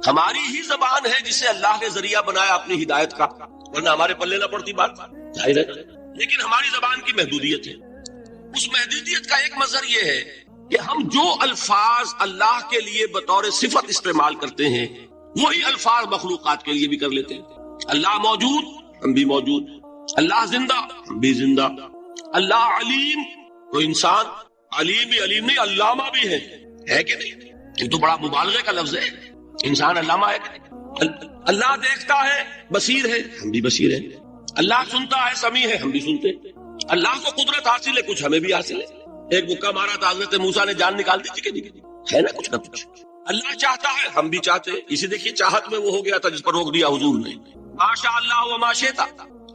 ہماری ہی زبان ہے جسے اللہ نے ذریعہ بنایا اپنی ہدایت کا، ورنہ ہمارے پلے نہ پڑتی بات ظاہر ہے. لیکن ہماری زبان کی محدودیت ہے. اس محدودیت کا ایک مظہر یہ ہے کہ ہم جو الفاظ اللہ کے لیے بطور صفت استعمال کرتے ہیں وہی الفاظ مخلوقات کے لیے بھی کر لیتے ہیں. اللہ موجود، ہم بھی موجود. اللہ زندہ، ہم بھی زندہ. اللہ علیم، تو انسان علیم بھی علیم نہیں، علامہ بھی ہے کہ نہیں؟ یہ تو بڑا مبالغے کا لفظ ہے. انسان علامہ ہے کہ نہیں؟ اللہ دیکھتا ہے، بصیر ہے، ہم بھی بصیر ہیں. اللہ سنتا ہے، سمیع ہے، ہم بھی سنتے ہیں. اللہ کو قدرت حاصل ہے، کچھ ہمیں بھی حاصل ہے. ایک مکہ مارا تھا حضرت موسیٰ نے، جان نکال دی تھی کہ نہیں؟ ہے نا کچھ نہ کچھ. اللہ چاہتا ہے، ہم بھی چاہتے ہیں. اسی دیکھیے چاہت میں وہ ہو گیا تھا جس پر روک دیا حضور نے. ما شاء اللہ وما شئت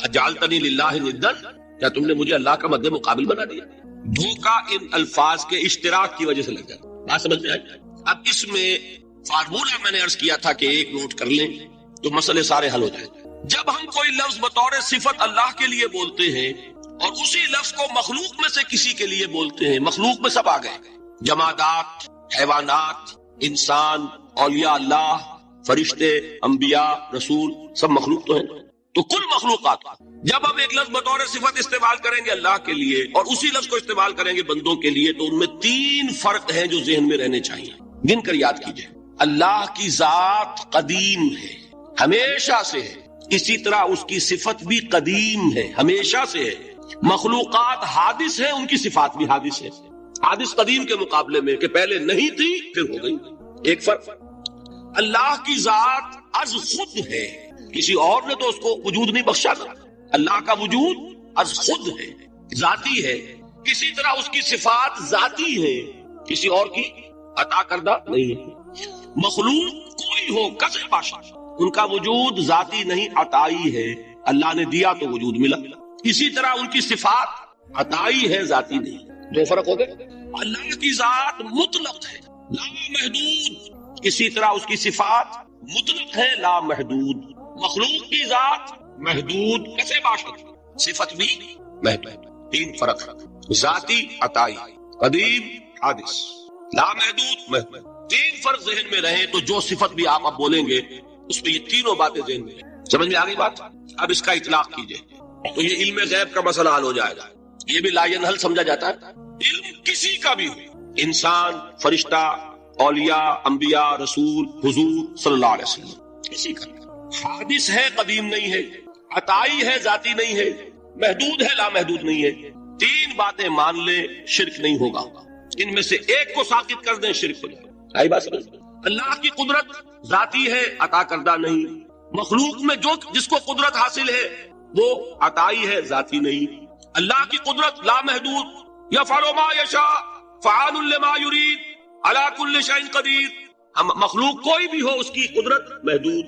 اجعلتنی للہ ندا، کیا تم نے مجھے اللہ کا مد مقابل بنا دیا؟ دھوکہ ان الفاظ کے اشتراک کی وجہ سے لگ جاتا. بات سمجھ میں آئی؟ اب اس میں فارمولہ میں نے عرض کیا تھا کہ ایک نوٹ کر لیں تو مسئلے سارے حل ہو جائیں. جب ہم کوئی لفظ بطور صفت اللہ کے لیے بولتے ہیں اور اسی لفظ کو مخلوق میں سے کسی کے لیے بولتے ہیں، مخلوق میں سب آ گئے، جمادات، حیوانات، انسان، اولیاء اللہ، فرشتے، انبیاء، رسول، سب مخلوق تو ہیں. تو کل مخلوقات جب ہم ایک لفظ بطور صفت استعمال کریں گے اللہ کے لیے اور اسی لفظ کو استعمال کریں گے بندوں کے لیے تو ان میں 3 فرق ہیں جو ذہن میں رہنے چاہیے. گن کر یاد کیجئے. اللہ کی ذات قدیم ہے، ہمیشہ سے ہے. اسی طرح اس کی صفت بھی قدیم ہے، ہمیشہ سے ہے. مخلوقات حادث ہیں، ان کی صفات بھی حادث ہے. حادث قدیم کے مقابلے میں کہ پہلے نہیں تھی پھر ہو گئی. ایک فرق. اللہ کی ذات از خود ہے، کسی اور نے تو اس کو وجود نہیں بخشا تھا. اللہ کا وجود از خود ہے، ذاتی ہے. اسی طرح اس کی صفات ذاتی ہے، کسی اور کی عطا کردہ نہیں ہے. مخلوق کوئی ہو کسے باشا، ان کا وجود ذاتی نہیں عطائی ہے. اللہ نے دیا تو وجود ملا. اسی طرح ان کی صفات عطائی ہے، ذاتی نہیں. 2 فرق ہو گئے. اللہ کی ذات مطلق ہے، لا محدود. اسی طرح اس کی صفات مطلق ہے، لا محدود. مخلوق کی ذات محدود کسے باشد، صفت بھی محدود. 3 فرق، ذاتی عطائی، قدیم حادث، لا محدود محدود. 3 فرق ذہن میں رہے تو جو صفت بھی آپ اب بولیں گے اس میں یہ تینوں باتیں ذہن میں. سمجھ میں آ گئی بات؟ اب اس کا اطلاق کیجئے تو یہ علم غیب کا مسئلہ حل ہو جائے گا. یہ بھی لا ینحل سمجھا جاتا ہے. علم کسی کا بھی ہو، انسان، فرشتہ، اولیاء، انبیاء، رسول، حضور صلی اللہ علیہ وسلم، کسی کا بھی حادث ہے، قدیم نہیں ہے، عطائی ہے، ذاتی نہیں ہے، محدود ہے، لامحدود نہیں ہے. تین باتیں مان لیں، شرک نہیں ہوگا. ان میں سے ایک کو ساقط کر دیں، شرک ہو جائے. آئی بات سمجھ؟ اللہ کی قدرت ذاتی ہے، عطا کردہ نہیں. مخلوق میں جس کو قدرت حاصل ہے وہ عطائی ہے، ذاتی نہیں. اللہ کی قدرت لامحدود، یفعل ما یشاء فعال لما یرید علی کل شیء قدیر. مخلوق کوئی بھی ہو، اس کی قدرت محدود.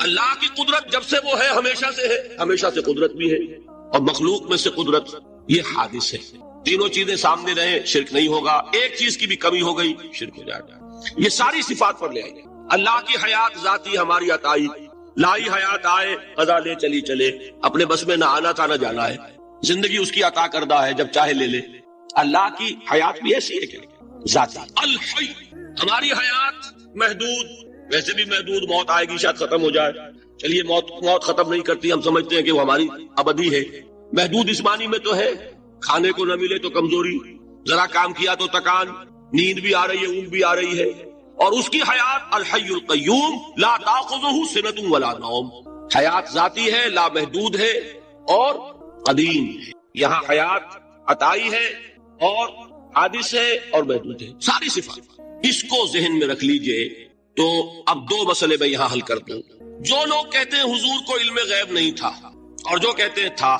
اللہ کی قدرت جب سے وہ ہے ہمیشہ سے ہے، ہمیشہ سے قدرت بھی ہے. اور مخلوق میں سے قدرت یہ حادث ہے. تینوں چیزیں سامنے رہیں، شرک نہیں ہوگا. ایک چیز کی بھی کمی ہو گئی، شرک ہو جائے گا. یہ ساری صفات پر لے آئیں. اللہ کی حیات ذاتی، ہماری عطائی. لائی حیات آئے، قضا لے چلی چلے، اپنے بس میں نہ آنا تھا نہ جانا ہے. زندگی اس کی عطا کردہ ہے، جب چاہے لے لے. اللہ کی حیات بھی ایسی ہے کہ ذاتی. الحی، ہماری حیات محدود، ویسے بھی محدود. موت آئے گی، شاید ختم ہو جائے. چلیے موت ختم نہیں کرتی، ہم سمجھتے ہیں کہ وہ ہماری ابدی ہے. محدود اس معنی میں تو ہے کھانے کو نہ ملے تو کمزوری، ذرا کام کیا تو تکان، نیند بھی آ رہی ہے، اونگ بھی آ رہی ہے. اور اس کی حیات الحی القیوم لا تاخذہ سنۃ ولا نوم. حیات ذاتی ہے، لامحدود ہے اور قدیم ہے. یہاں حیات عطائی ہے اور حادث ہے اور محدود ہے، ساری صفات. اس کو ذہن میں رکھ لیجئے. تو اب دو مسئلے میں یہاں حل کر دوں. جو لوگ کہتے ہیں حضور کو علم غیب نہیں تھا، اور جو کہتے ہیں تھا،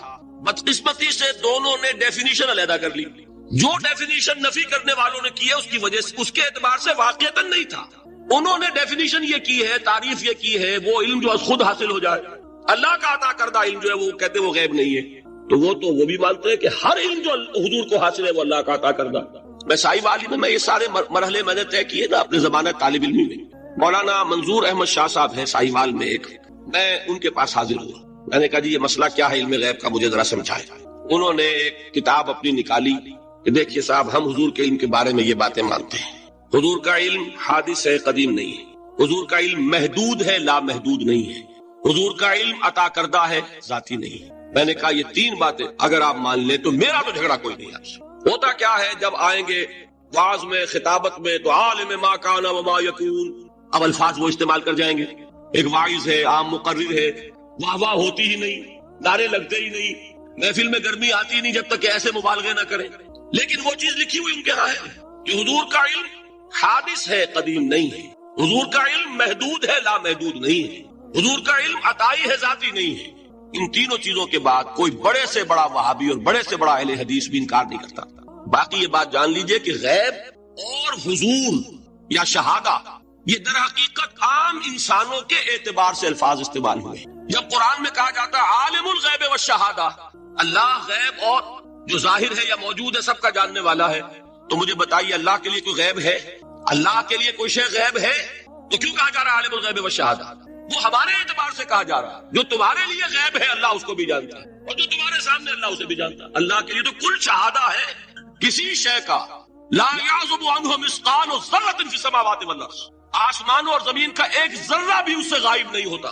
بدقسمتی سے دونوں نے ڈیفینیشن علیحدہ کر لی. جو ڈیفینیشن نفی کرنے والوں نے کی ہے اس کی وجہ سے، اس کے اعتبار سے واقعتاً نہیں تھا. انہوں نے ڈیفینیشن یہ کی ہے، تعریف یہ کی ہے، وہ علم جو خود حاصل ہو جائے. اللہ کا عطا کردہ علم جو ہے وہ کہتے ہیں وہ غیب نہیں ہے. تو وہ بھی مانتے ہیں کہ ہر علم جو حضور کو حاصل ہے وہ اللہ کا عطا کردہ. میں سائی والی میں یہ سارے مرحلے میں نے طے کیے نا اپنے زمانہ طالب علمی میں. مولانا منظور احمد شاہ صاحب ہیں سائی وال میں ایک، میں ان کے پاس حاضر ہوا. میں نے کہا جی یہ مسئلہ کیا ہے علم غیب کا، مجھے ذرا سمجھائے. انہوں نے ایک کتاب اپنی نکالی کہ دیکھیے صاحب، ہم حضور کے علم کے بارے میں یہ باتیں مانتے ہیں. حضور کا علم حادث ہے، قدیم نہیں ہے. حضور کا علم محدود ہے، لامحدود نہیں ہے. حضور کا علم عطا کردہ ہے، ذاتی نہیں ہے. میں نے کہا یہ تین باتیں اگر آپ مان لیں تو میرا تو جھگڑا کوئی نہیں ہے. ہوتا کیا ہے جب آئیں گے واعظ میں، خطابت میں، تو عالم ما کان وما یکون، اب الفاظ وہ استعمال کر جائیں گے. ایک واعظ ہے، عام مقرر ہے، واہ واہ ہوتی ہی نہیں، نعرے لگتے ہی نہیں، محفل میں گرمی آتی ہی نہیں جب تک کہ ایسے مبالغے نہ کریں. لیکن وہ چیز لکھی ہوئی ان کے ہاں ہے کہ حضور کا علم حادث ہے، قدیم نہیں ہے. حضور کا علم محدود ہے، لامحدود نہیں ہے. حضور کا علم عطائی ہے، ذاتی نہیں ہے. ان تینوں چیزوں کے بعد کوئی بڑے سے بڑا وہابی اور بڑے سے بڑا اہل حدیث بھی انکار نہیں کرتا. باقی یہ بات جان لیجئے کہ غیب اور حضور یا شہادہ یہ در حقیقت عام انسانوں کے اعتبار سے الفاظ استعمال ہوئے. جب قرآن میں کہا جاتا ہے عالم الغیب والشہادہ، اللہ غیب اور جو ظاہر ہے یا موجود ہے سب کا جاننے والا ہے، تو مجھے بتائیے اللہ کے لیے کوئی غیب ہے؟ اللہ کے لیے کوئی شے غیب ہے؟ تو کیوں کہا جا رہا ہے عالم الغیب والشہادہ؟ وہ ہمارے اعتبار سے کہا جا رہا ہے. جو تمہارے لیے غیب ہے اللہ اس کو بھی جانتا ہے، اور جو تمہارے سامنے اللہ اسے بھی جانتا ہے. اللہ کے لیے تو کل شہادہ ہے. کسی شے کا لا یعزب عنہ مثقال ذرۃ فی السماوات والارض، آسمانوں اور زمین کا ایک ذرہ بھی اس سے غائب نہیں ہوتا.